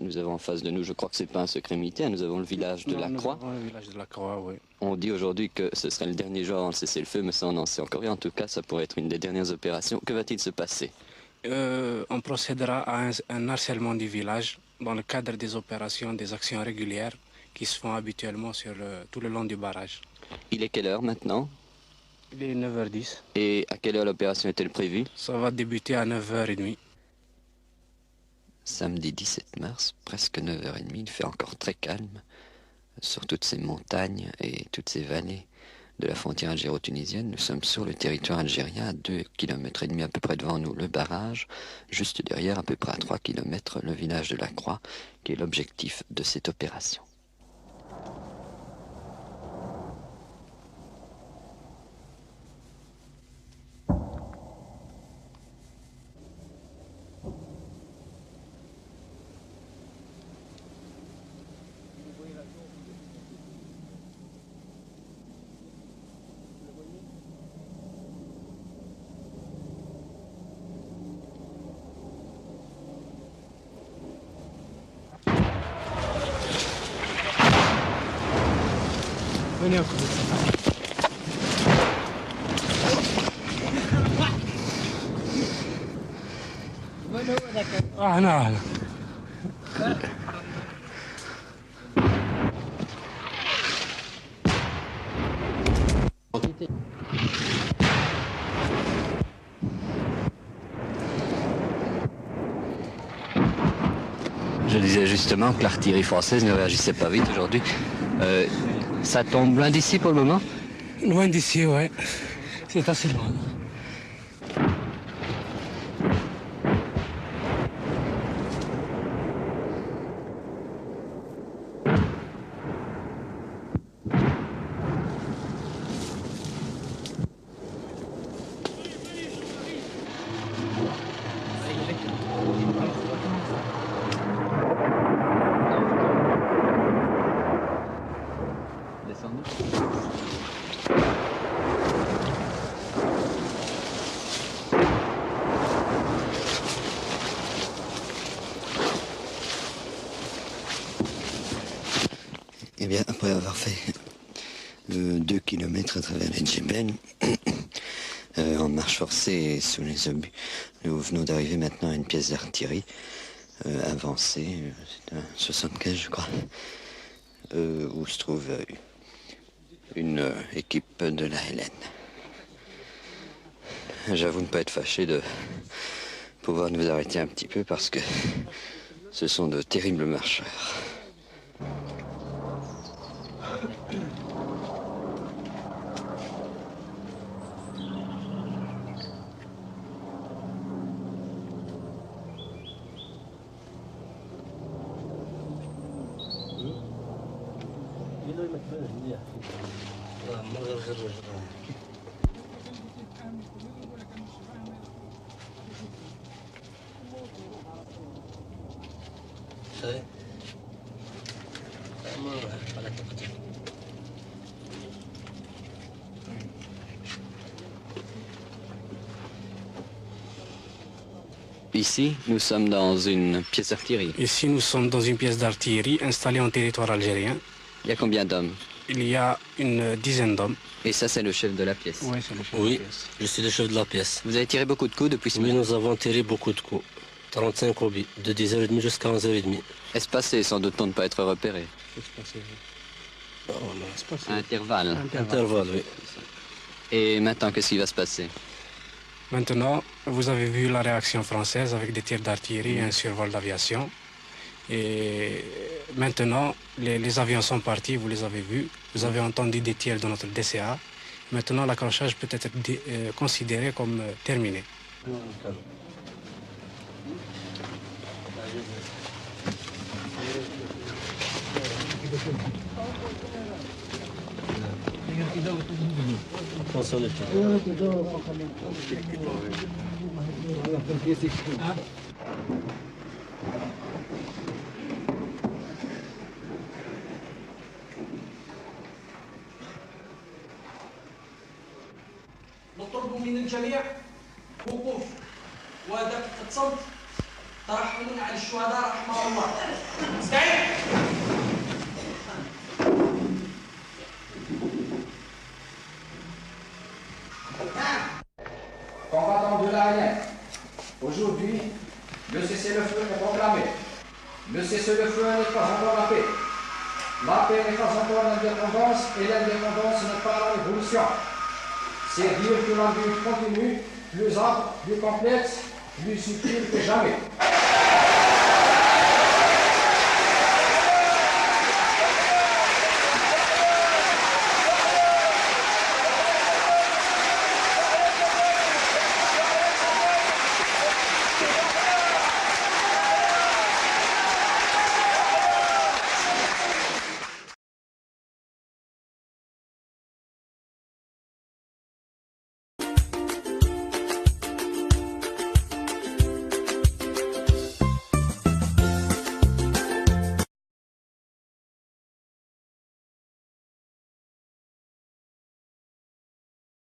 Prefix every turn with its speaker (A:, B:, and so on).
A: nous avons en face de nous, je crois que c'est pas un secret militaire, nous avons le village de la Croix.
B: Le village de la Croix, oui.
A: On dit aujourd'hui que ce serait le dernier jour avant le cessez-le-feu, mais ça on en sait encore rien. En tout cas, ça pourrait être une des dernières opérations. Que va-t-il se passer?
B: On procédera à un harcèlement du village dans le cadre des opérations, des actions régulières qui se font habituellement sur tout le long du barrage.
A: Il est quelle heure maintenant?
B: Il est 9h10.
A: Et à quelle heure l'opération est-elle prévue?
B: Ça va débuter à 9h30.
A: Samedi 17 mars, presque 9h30, il fait encore très calme sur toutes ces montagnes et toutes ces vallées de la frontière algéro-tunisienne. Nous sommes sur le territoire algérien, à 2,5 km à peu près devant nous le barrage, juste derrière, à peu près à 3 km, le village de la Croix, qui est l'objectif de cette opération.
B: Venez à côté. أهلا.
A: Je disais justement que l'artillerie française ne réagissait pas vite aujourd'hui. Ça tombe loin d'ici pour le moment?
B: Loin d'ici, ouais. C'est assez loin.
A: Eh bien, après avoir fait 2 km à travers les Djebel, en marche forcée et sous les obus, nous venons d'arriver maintenant à une pièce d'artillerie avancée, c'est un 75 je crois, où se trouve une équipe de la LN. J'avoue ne pas être fâché de pouvoir nous arrêter un petit peu parce que ce sont de terribles marcheurs. Ici, nous sommes dans une pièce d'artillerie.
B: Ici, nous sommes dans une pièce d'artillerie installée en territoire algérien.
A: Il y a combien d'hommes?
B: Il y a une dizaine d'hommes.
A: Et ça, c'est le chef de la pièce?
B: Oui, c'est le chef
C: Oui,
B: de la pièce.
C: je suis le chef de la pièce.
A: Vous avez tiré beaucoup de coups depuis ce
C: Oui,
A: matin?
C: nous avons tiré beaucoup de coups. 35 obus, de 10h30 jusqu'à 11h30.
A: Espacé, sans doute pour ne pas être repéré.
C: Oh, non.
A: À intervalle.
C: Intervalle, oui.
A: Et maintenant, qu'est-ce qui va se passer?
B: Maintenant, vous avez vu la réaction française avec des tirs d'artillerie et un survol d'aviation. Et maintenant, les avions sont partis, vous les avez vus. Vous avez entendu des tirs de notre DCA. Maintenant, l'accrochage peut être considéré comme terminé.
C: Attention les filles.
D: نطلب من الجميع وقوف ودقيقة صمت ترحم على الشهداء رحمه الله. استعد.
E: Combattants de l'ANF, aujourd'hui, le cessez-le-feu est proclamé. Le cessez-le-feu n'est pas encore la paix. La paix n'est pas encore l'indépendance et l'indépendance n'est pas la révolution. C'est dire que la lutte continue, plus âpre, plus complexe, plus subtile que jamais.